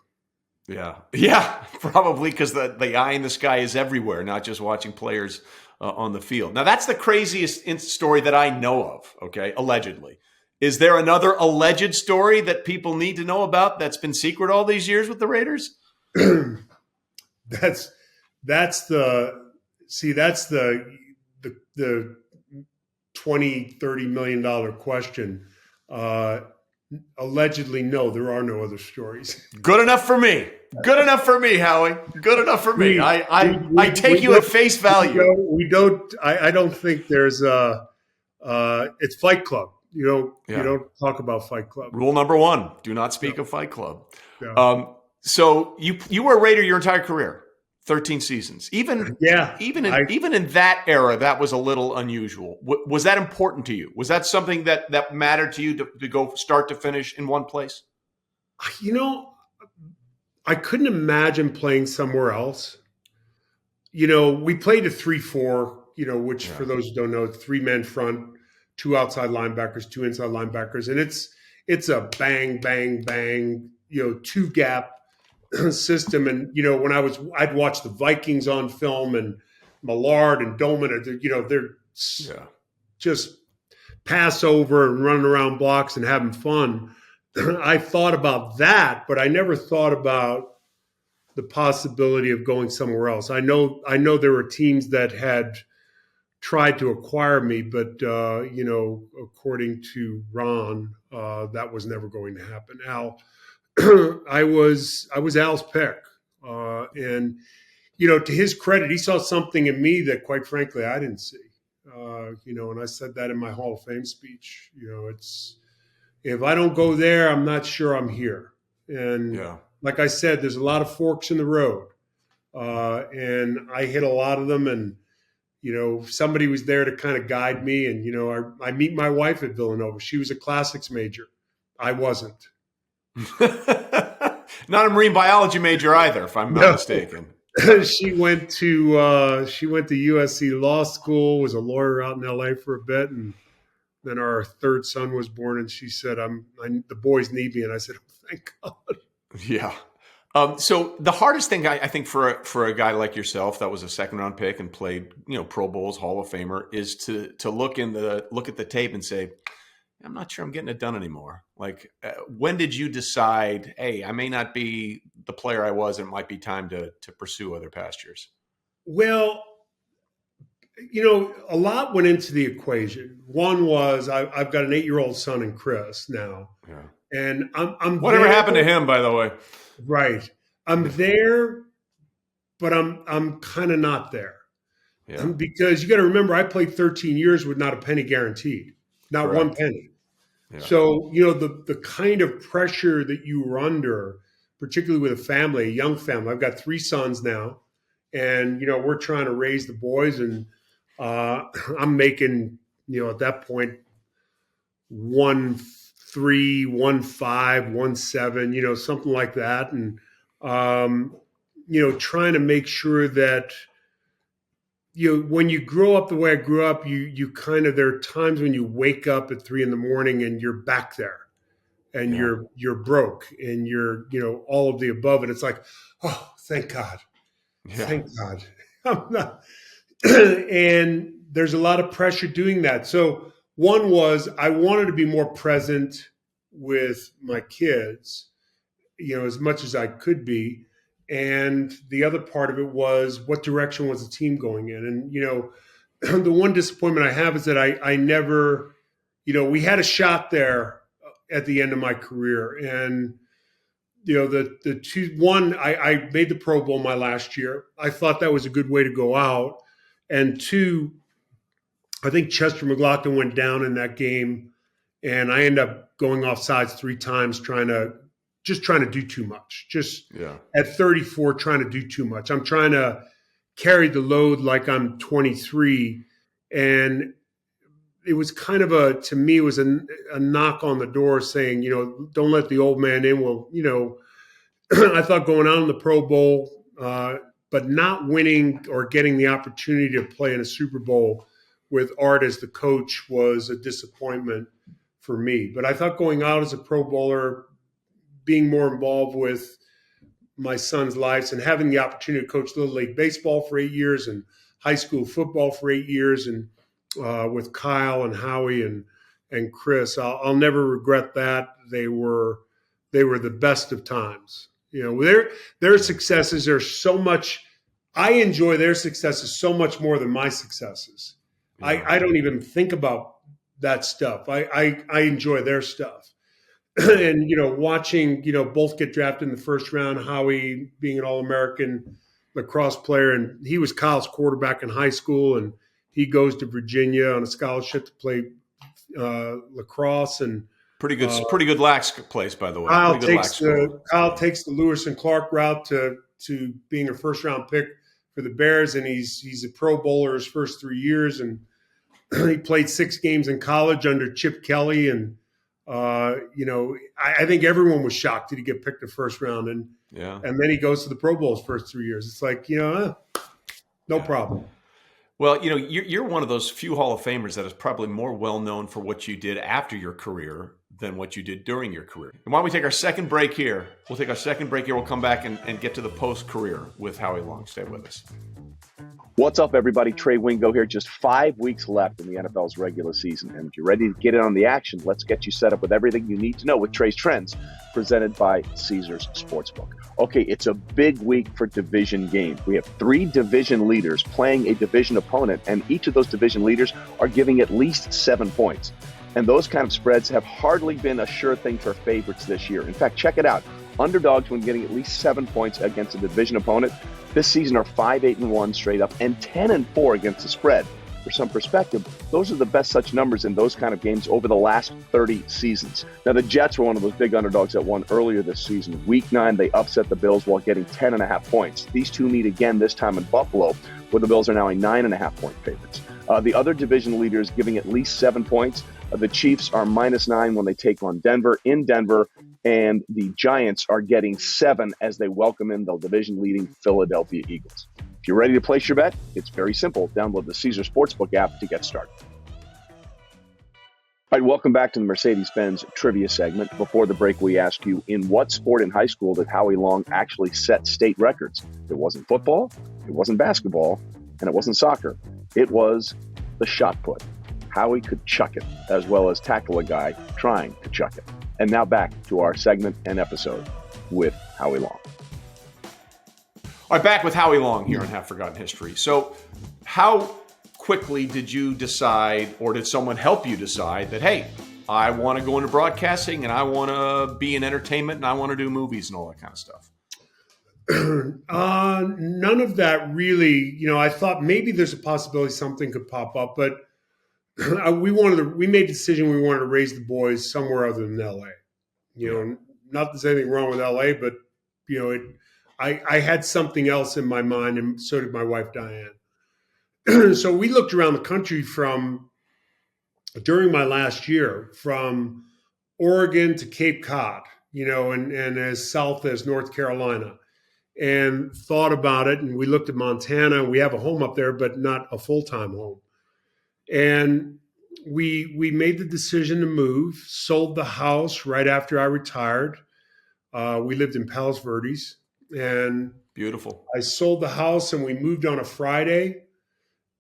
Yeah, probably because the eye in the sky is everywhere, not just watching players on the field. Now, that's the craziest story that I know of, okay, allegedly. Is there another alleged story that people need to know about that's been secret all these years with the Raiders? That's the $20-30 million question. Allegedly, no, there are no other stories. Good enough for me. Good enough for me, Howie. Good enough for me. I take you at face value. I don't think there's it's Fight Club. You don't talk about Fight Club. Rule number 1: do not speak of Fight Club. Yeah. So you were a Raider your entire career, 13 seasons. Even in that era, that was a little unusual. Was that important to you? Was that something that mattered to you to go start to finish in one place? I couldn't imagine playing somewhere else. We played a 3-4, which for those who don't know, 3-man front, 2 outside linebackers, 2 inside linebackers. And it's a bang, bang, bang, 2-gap system. And, when I'd watch the Vikings on film and Millard and Dolman, they're just pass over and running around blocks and having fun. I thought about that, but I never thought about the possibility of going somewhere else. I know there were teams that had tried to acquire me, but according to Ron, that was never going to happen. Al, I was Al's pick, and to his credit, he saw something in me that, quite frankly, I didn't see. And I said that in my Hall of Fame speech. It's if I don't go there, I'm not sure I'm here. And like I said, there's a lot of forks in the road, and I hit a lot of them. And somebody was there to kind of guide me. And I meet my wife at Villanova. She was a classics major. I wasn't. Not a marine biology major either, if I'm not mistaken. She went to USC Law School. Was a lawyer out in LA for a bit, and then our third son was born, and she said, the boys need me. And I said, oh, thank God. Yeah. So the hardest thing I think for a guy like yourself that was a second round pick and played, Pro Bowls, Hall of Famer, is to look at the tape and say, I'm not sure I'm getting it done anymore. Like, when did you decide, hey, I may not be the player I was, and it might be time to pursue other pastures? Well, a lot went into the equation. One was I've got an 8-year-old son in Chris now. Yeah. And I'm whatever there. Happened to him, by the way? Right. I'm there, but I'm kind of not there. Yeah. Because you got to remember, I played 13 years with not a penny guaranteed, not Correct. One penny. Yeah. So, the kind of pressure that you were under, particularly with a young family. I've got 3 sons now, and, we're trying to raise the boys, and I'm making, at that point, 1.3, 1.5, 1.7, something like that. And, trying to make sure that, when you grow up the way I grew up, you kind of, there are times when you wake up at 3 a.m. and you're back there and you're broke and you're, all of the above. And it's like, oh, thank God. Yeah. Thank God. I'm not. And there's a lot of pressure doing that. So one was I wanted to be more present with my kids, as much as I could be. And the other part of it was, what direction was the team going in? And, the one disappointment I have is that I never, we had a shot there at the end of my career. And, I made the Pro Bowl my last year. I thought that was a good way to go out. And two, I think Chester McLaughlin went down in that game, and I ended up going off sides 3 times trying to do too much. At 34, trying to do too much. I'm trying to carry the load like I'm 23. And it was kind of to me, it was a knock on the door saying, don't let the old man in. Well, I thought going out in the Pro Bowl, but not winning or getting the opportunity to play in a Super Bowl with Art as the coach was a disappointment for me. But I thought going out as a Pro Bowler, being more involved with my son's lives and having the opportunity to coach Little League Baseball for 8 years and high school football for 8 years, and with Kyle and Howie and Chris, I'll never regret that. They were the best of times. Their successes are so much. I enjoy their successes so much more than my successes. Yeah. I don't even think about that stuff. I enjoy their stuff. And, watching, both get drafted in the first round, Howie being an All-American lacrosse player, and he was Kyle's quarterback in high school, and he goes to Virginia on a scholarship to play lacrosse. And pretty good lax place, by the way. Kyle takes the Lewis and Clark route to being a first-round pick for the Bears, and he's a Pro Bowler his first 3 years, and he played 6 games in college under Chip Kelly, and I think everyone was shocked that he get picked the first round, and then he goes to the Pro Bowl his first 3 years. It's like, no problem. Well, you're one of those few Hall of Famers that is probably more well known for what you did after your career than what you did during your career. And why don't we take our second break here? We'll come back and get to the post-career with Howie Long. Stay with us. What's up, everybody? Trey Wingo here. Just 5 weeks left in the NFL's regular season. And if you're ready to get in on the action, let's get you set up with everything you need to know with Trey's Trends, presented by Caesars Sportsbook. Okay, it's a big week for division games. We have 3 division leaders playing a division opponent, and each of those division leaders are giving at least 7 points. And those kind of spreads have hardly been a sure thing for favorites this year. In fact, check it out. Underdogs, when getting at least 7 points against a division opponent, this season are 5-8-1 straight up and 10-4 against the spread. For some perspective, those are the best such numbers in those kind of games over the last 30 seasons. Now, the Jets were one of those big underdogs that won earlier this season. Week 9, they upset the Bills while getting 10.5 points. These two meet again this time in Buffalo, where the Bills are now a 9.5 point favorites. The other division leaders giving at least 7 points. The Chiefs are -9 when they take on Denver in Denver, and the Giants are getting 7 as they welcome in the division-leading Philadelphia Eagles. If you're ready to place your bet, it's very simple. Download the Caesars Sportsbook app to get started. All right, welcome back to the Mercedes-Benz trivia segment. Before the break, we asked you, in what sport in high school did Howie Long actually set state records? It wasn't football, it wasn't basketball, and it wasn't soccer. It was the shot put. Howie could chuck it, as well as tackle a guy trying to chuck it. And now back to our segment and episode with Howie Long. All right, back with Howie Long here on Half Forgotten History. So how quickly did you decide, or did someone help you decide that, hey, I want to go into broadcasting and I want to be in entertainment and I want to do movies and all that kind of stuff? None of that really. I thought maybe there's a possibility something could pop up, but we made the decision we wanted to raise the boys somewhere other than LA. Not that there's anything wrong with LA, but I had something else in my mind, and so did my wife Diane. So we looked around the country during my last year, from Oregon to Cape Cod, and as south as North Carolina, and thought about it. And we looked at Montana. We have a home up there, but not a full-time home. And we made the decision to move, sold the house right after I retired. We lived in Palos Verdes, and beautiful. I sold the house and we moved on a Friday,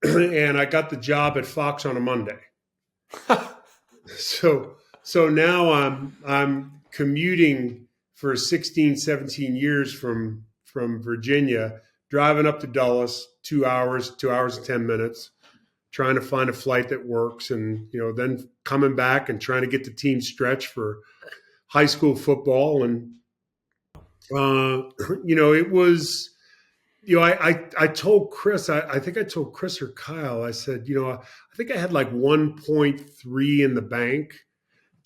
and I got the job at Fox on a Monday. So now I'm commuting for 16, 17 years from from Virginia, driving up to Dulles, 2 hours, 2 hours and 10 minutes, trying to find a flight that works, and then coming back and trying to get the team stretched for high school football. And it was, I told Chris, I think I told Chris or Kyle, I said, I think I had like 1.3 in the bank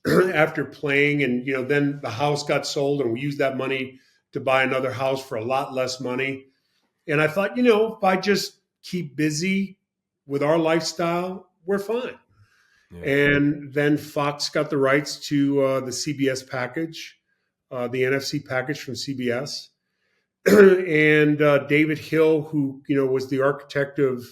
after playing, and then the house got sold, and we used that money to buy another house for a lot less money. And I thought, if I just keep busy with our lifestyle, we're fine. Yeah. And then Fox got the rights to the CBS package, the NFC package from CBS. And David Hill, who, was the architect of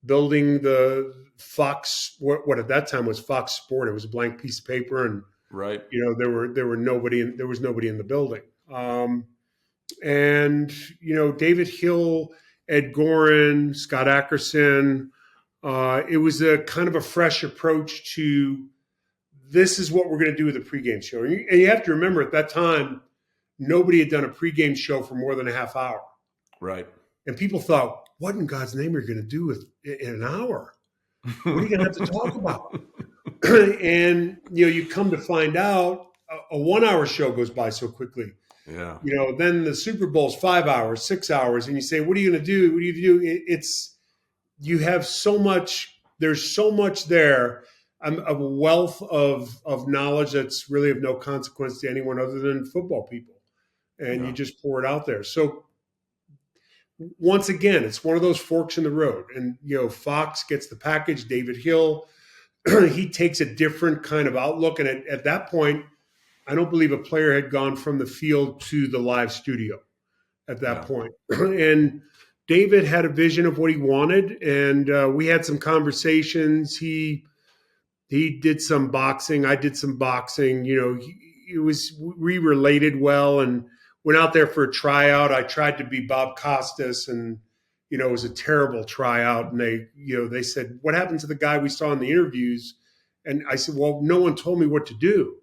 building the Fox, what at that time was Fox Sport. It was a blank piece of paper, and right, there was nobody in the building. And David Hill, Ed Gorin, Scott Ackerson. It was a kind of a fresh approach to, this is what we're going to do with the pregame show. And you have to remember, at that time, nobody had done a pregame show for more than a half hour. Right. And people thought, what in God's name are you going to do in an hour? What are you going to have to talk about? And, you come to find out a 1 hour show goes by so quickly. Yeah. Then the Super Bowl's 5 hours, 6 hours. And you say, what are you going to do? What do you do? You have so much, there's so much there. A wealth of knowledge that's really of no consequence to anyone other than football people. And you just pour it out there. So once again, it's one of those forks in the road. And, Fox gets the package, David Hill, he takes a different kind of outlook. And at that point, I don't believe a player had gone from the field to the live studio at that point. And David had a vision of what he wanted. And we had some conversations. He did some boxing. I did some boxing. We related well and went out there for a tryout. I tried to be Bob Costas, and, it was a terrible tryout. And they said, what happened to the guy we saw in the interviews? And I said, well, no one told me what to do.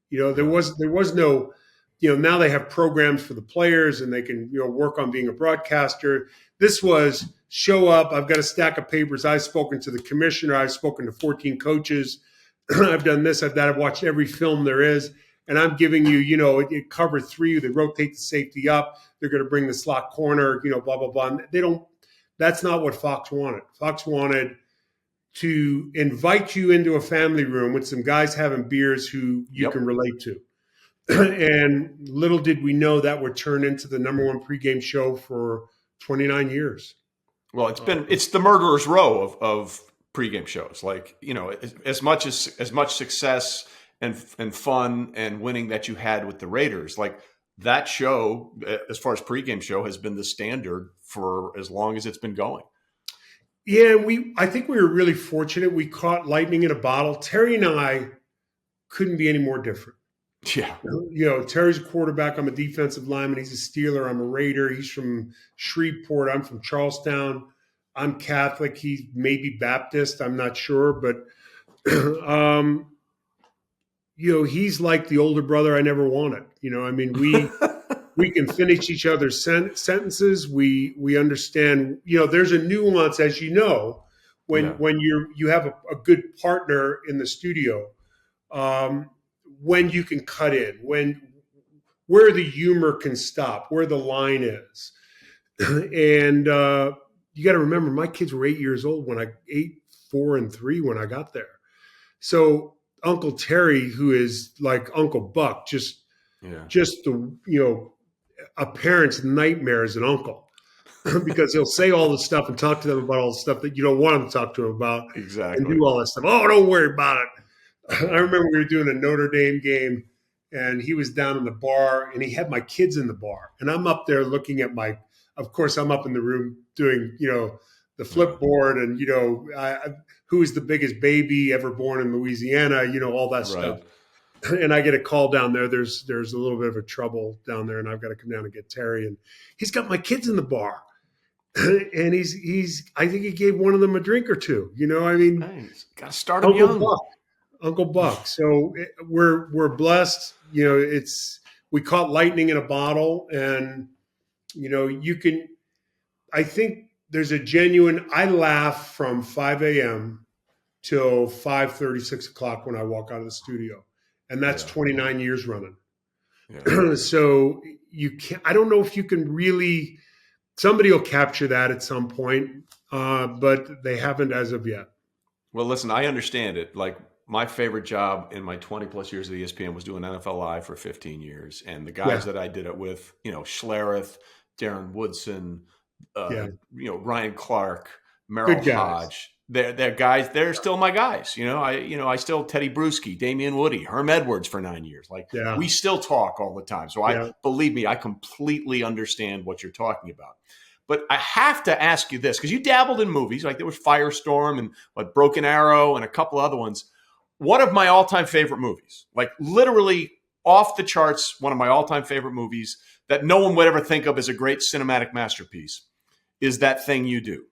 There was no, now they have programs for the players, and they can, work on being a broadcaster. This was show up. I've got a stack of papers. I've spoken to the commissioner. I've spoken to 14 coaches. I've done this, I've that. I've watched every film there is. And I'm giving you, it cover 3. They rotate the safety up. They're going to bring the slot corner, blah, blah, blah. And that's not what Fox wanted. Fox wanted to invite you into a family room with some guys having beers who you can relate to. And little did we know that would turn into the number one pregame show for 29 years. Well, it's the murderer's row of pregame shows. Like, as much success and fun and winning that you had with the Raiders, like that show, as far as pregame show, has been the standard for as long as it's been going. Yeah, I think we were really fortunate. We caught lightning in a bottle. Terry and I couldn't be any more different. Yeah. Terry's a quarterback. I'm a defensive lineman. He's a Steeler. I'm a Raider. He's from Shreveport. I'm from Charleston. I'm Catholic. He's maybe Baptist. I'm not sure. But, he's like the older brother I never wanted. We can finish each other's sentences. We understand, there's a nuance, as when you have a good partner in the studio, when you can cut in, where the humor can stop, where the line is. And you got to remember, my kids were 8 years old 4 and 3 when I got there. So Uncle Terry, who is like Uncle Buck, just the, a parent's nightmare as an uncle, because he'll say all this stuff and talk to them about all the stuff that you don't want him to talk to them about. Exactly. And do all that stuff. Oh, don't worry about it. I remember we were doing a Notre Dame game, and he was down in the bar, and he had my kids in the bar. And I'm up there looking at of course, I'm up in the room doing, the flip board and, who is the biggest baby ever born in Louisiana, all that stuff. And I get a call down there. There's a little bit of a trouble down there, and I've got to come down and get Terry. And he's got my kids in the bar, and I think he gave one of them a drink or two. Nice. Got to start him young. Uncle Buck. So we're blessed. We caught lightning in a bottle, and I think there's a genuine, I laugh from 5 a.m. till 5:30, 6 o'clock when I walk out of the studio. And that's 29 years running. Yeah. So I don't know if you can really, somebody will capture that at some point, but they haven't as of yet. Well, listen, I understand it. Like, my favorite job in my 20 plus years at ESPN was doing NFL Live for 15 years. And the guys that I did it with, Schlereth, Darren Woodson, Ryan Clark, Merrill Hodge, they're guys, they're still my guys. I still Teddy Bruschi, Damian Woody, Herm Edwards for 9 years. We still talk all the time. So believe me, I completely understand what you're talking about. But I have to ask you this, because you dabbled in movies, like there was Firestorm and Broken Arrow and a couple other ones. One of my all-time favorite movies, like literally off the charts, one of my all-time favorite movies that no one would ever think of as a great cinematic masterpiece, is That Thing You Do.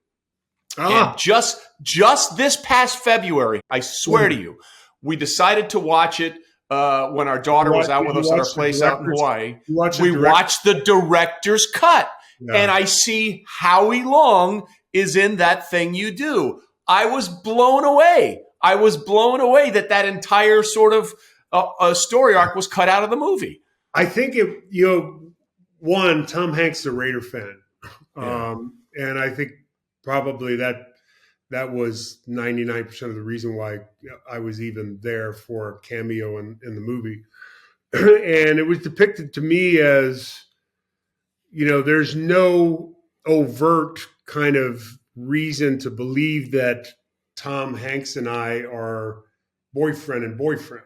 And just this past February, I swear to you, we decided to watch it when our daughter was out with us at our place out in Hawaii. We watched the director's cut. Yeah. And I see Howie Long is in That Thing You Do. I was blown away. That entire sort of story arc was cut out of the movie. I think Tom Hanks is a Raider fan. And I think probably that was 99% of the reason why I was even there for a cameo in the movie. And it was depicted to me as, there's no overt kind of reason to believe that Tom Hanks and I are boyfriend and boyfriend.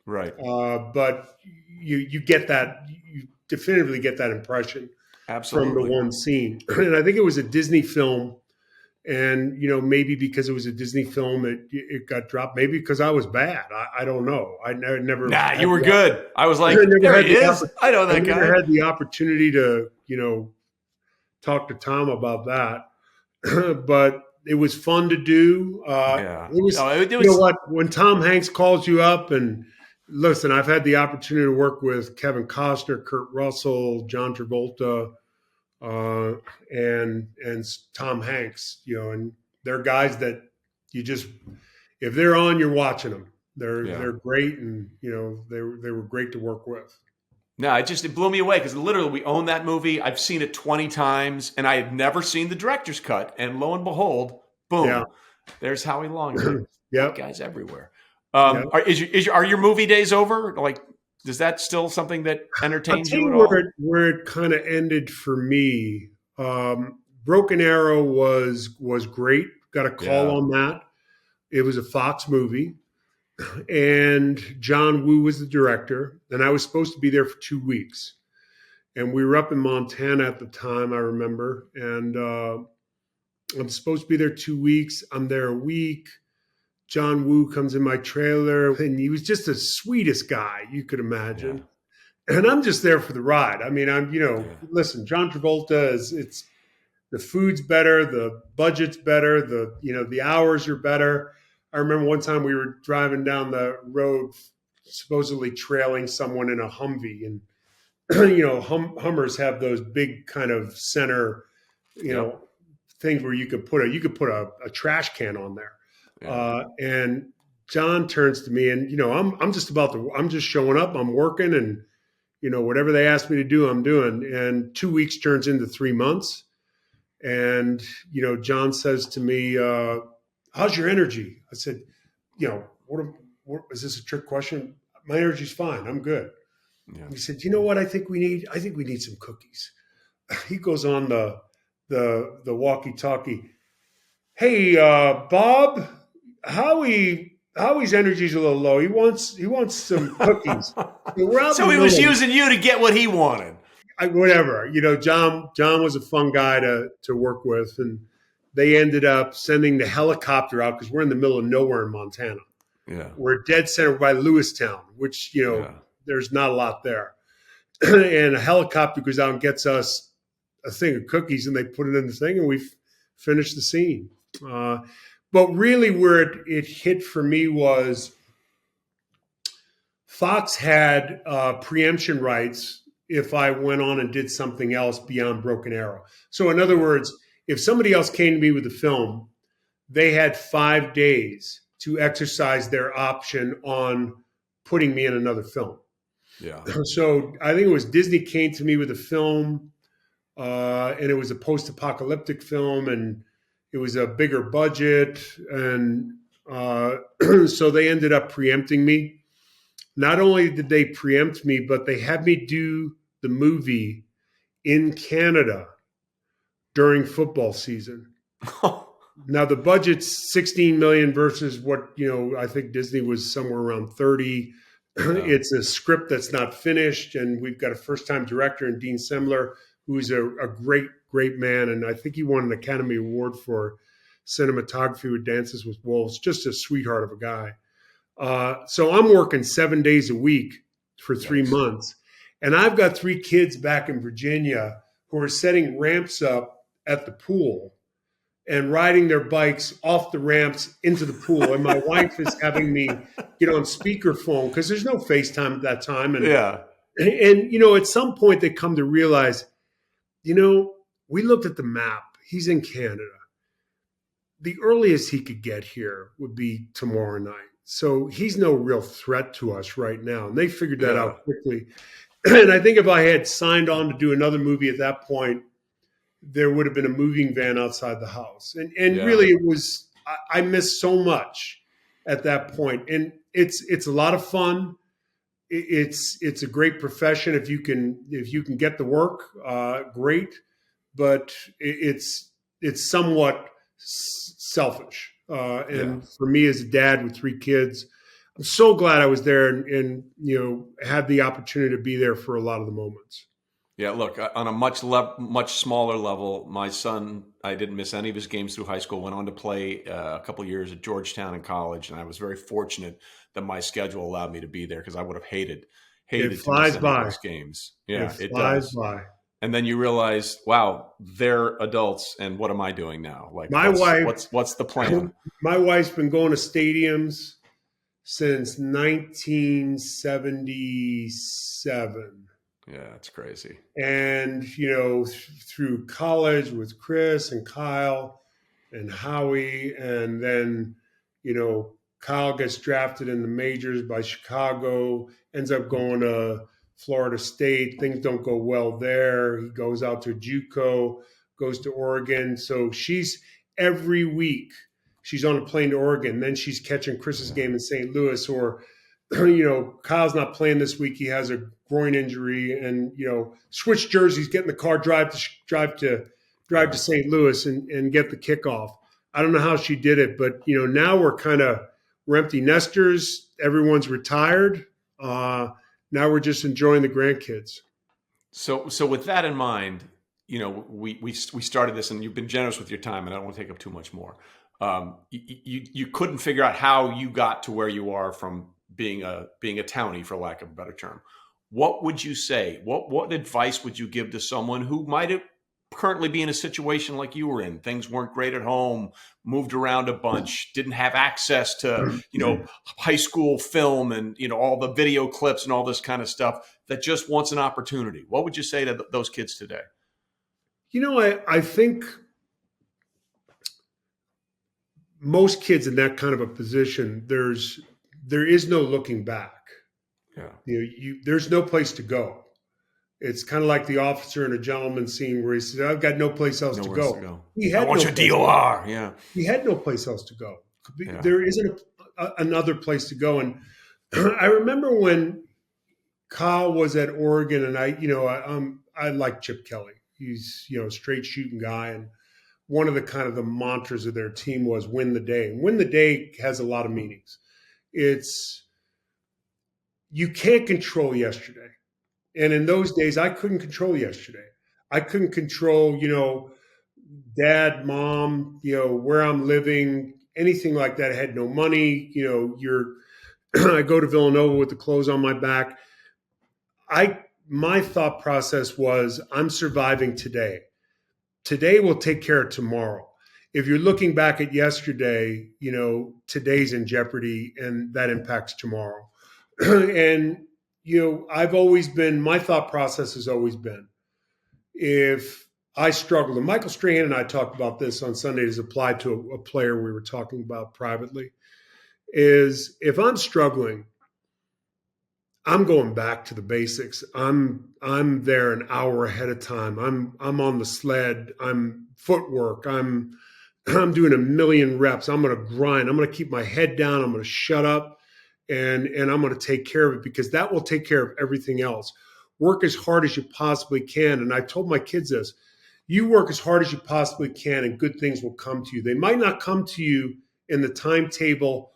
Right. But you get that, you definitively get that impression. Absolutely. From the one scene. And I think it was a Disney film. And, maybe because it was a Disney film, it got dropped. Maybe because I was bad. I don't know. I never. Nah, you were good. I was like, there he is. I know that guy. I never had the opportunity to, talk to Tom about that. But it was fun to do. It was, when Tom Hanks calls you up and listen, I've had the opportunity to work with Kevin Costner, Kurt Russell, John Travolta, and Tom Hanks, and they're guys that if they're on, you're watching them. They're great, and they were great to work with. No, it blew me away because literally we own that movie. I've seen it 20 times, and I had never seen the director's cut. And lo and behold, boom, there's Howie Long. Yeah, guys everywhere. Are your movie days over? Like, is that still something that entertains you at all? Where it kind of ended for me, Broken Arrow was great. Got a call on that. It was a Fox movie, and John Woo was the director, and I was supposed to be there for 2 weeks. And we were up in Montana at the time, I remember, and I'm supposed to be there 2 weeks. I'm there a week. John Woo comes in my trailer, and he was just the sweetest guy you could imagine. Yeah. And I'm just there for the ride. I mean, listen, John Travolta it's the food's better, the budget's better, the hours are better. I remember one time we were driving down the road, supposedly trailing someone in a Humvee, and Hummers have those big kind of center, things where you could put a trash can on there. Yeah. And John turns to me, and I'm just showing up, I'm working, and whatever they ask me to do, I'm doing. And 2 weeks turns into 3 months, and John says to me, "How's your energy?" I said, "What is this a trick question? My energy's fine. I'm good." Yeah. He said, "You know what? I think we need some cookies." He goes on the walkie-talkie. "Hey, Bob. Howie's energy's a little low. He wants some cookies." So he was using you to get what he wanted. Whatever. John was a fun guy to work with, and they ended up sending the helicopter out because we're in the middle of nowhere in Montana. Yeah. We're dead center by Lewistown, which there's not a lot there. And a helicopter goes out and gets us a thing of cookies, and they put it in the thing, and we finished the scene. But really where it hit for me was Fox had preemption rights if I went on and did something else beyond Broken Arrow. So in other words, if somebody else came to me with a film, they had 5 days to exercise their option on putting me in another film. Yeah. So I think it was Disney came to me with a film, and it was a post-apocalyptic film, and it was a bigger budget. And so they ended up preempting me. Not only did they preempt me, but they had me do the movie in Canada during football season. Now the budget's 16 million versus what, I think Disney was somewhere around 30. Yeah. It's a script that's not finished, and we've got a first-time director in Dean Semler, who's a great, great man, and I think he won an Academy Award for cinematography with Dances with Wolves. Just a sweetheart of a guy. So I'm working 7 days a week for 3 months, and I've got 3 kids back in Virginia who are setting ramps up at the pool and riding their bikes off the ramps into the pool. And my wife is having me get on speakerphone because there's no FaceTime at that time. And, at some point they come to realize, we looked at the map. He's in Canada. The earliest he could get here would be tomorrow night. So he's no real threat to us right now. And they figured that out quickly. And I think if I had signed on to do another movie at that point, there would have been a moving van outside the house. And really it was, I missed so much at that point. And it's a lot of fun. It's a great profession. If you can get the work, great. But it's somewhat selfish. And for me as a dad with 3 kids, I'm so glad I was there and had the opportunity to be there for a lot of the moments. Yeah, look, on a much smaller level, my son, I didn't miss any of his games through high school, went on to play a couple of years at Georgetown in college, and I was very fortunate that my schedule allowed me to be there because I would have hated to miss any of those games. Yeah, it does. By. And then you realize, wow, they're adults, and what am I doing now? Like, what's the plan? My wife's been going to stadiums since 1977. Yeah, it's crazy. And, through college with Chris and Kyle and Howie, and then, Kyle gets drafted in the majors by Chicago, ends up going to Florida State. Things don't go well there. He goes out to JUCO, goes to Oregon. So every week she's on a plane to Oregon. Then she's catching Chris's game in St. Louis, or Kyle's not playing this week. He has a groin injury, and switch jerseys, get in the car, drive to St. Louis and get the kickoff. I don't know how she did it, but now we're empty nesters. Everyone's retired. Now we're just enjoying the grandkids. So with that in mind, we started this, and you've been generous with your time, and I don't want to take up too much more. You couldn't figure out how you got to where you are from being a townie, for lack of a better term. What would you say? What advice would you give to someone who might have currently be in a situation like you were in? Things weren't great at home, moved around a bunch, didn't have access to, high school film and, all the video clips and all this kind of stuff, that just wants an opportunity. What would you say to those kids today? I think most kids in that kind of a position, there is no looking back. Yeah. There's no place to go. It's kind of like the officer in A Gentleman scene where he says, I've got no place else to go. I want your DOR. Yeah. He had no place else to go. Yeah. There isn't another place to go. And I remember when Kyle was at Oregon, and I like Chip Kelly. He's, a straight shooting guy. And one of the mantras of their team was win the day. And win the day has a lot of meanings. You can't control yesterday. And in those days, I couldn't control yesterday. I couldn't control, dad, mom, where I'm living, anything like that. I had no money. I go to Villanova with the clothes on my back. My thought process was, I'm surviving today. Today will take care of tomorrow. If you're looking back at yesterday, today's in jeopardy, and that impacts tomorrow. And my thought process has always been, if I struggled, and Michael Strahan and I talked about this on Sunday as applied to a player we were talking about privately, is if I'm struggling, I'm going back to the basics. I'm there an hour ahead of time. I'm on the sled. I'm footwork. I'm doing 1,000,000 reps. I'm going to grind. I'm going to keep my head down. I'm going to shut up, and I'm going to take care of it, because that will take care of everything else. Work as hard as you possibly can. And I told my kids this: you work as hard as you possibly can, and good things will come to you. They might not come to you in the timetable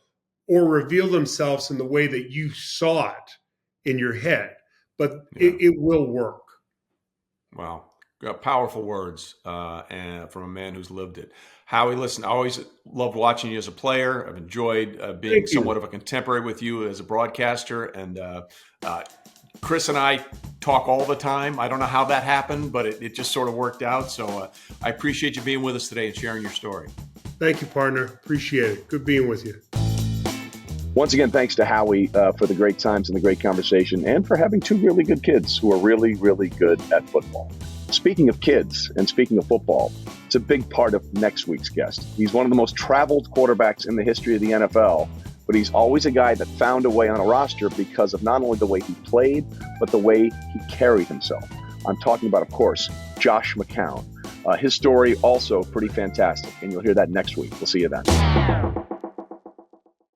or reveal themselves in the way that you saw it in your head, but it will work. Wow. Powerful words and from a man who's lived it. Howie, listen, I always loved watching you as a player. I've enjoyed being somewhat of a contemporary with you as a broadcaster. And Chris and I talk all the time. I don't know how that happened, but it just sort of worked out. So I appreciate you being with us today and sharing your story. Thank you, partner. Appreciate it. Good being with you. Once again, thanks to Howie for the great times and the great conversation, and for having two really good kids who are really, really good at football. Speaking of kids and speaking of football, it's a big part of next week's guest. He's one of the most traveled quarterbacks in the history of the NFL, but he's always a guy that found a way on a roster because of not only the way he played, but the way he carried himself. I'm talking about, of course, Josh McCown. His story also pretty fantastic, and you'll hear that next week. We'll see you then.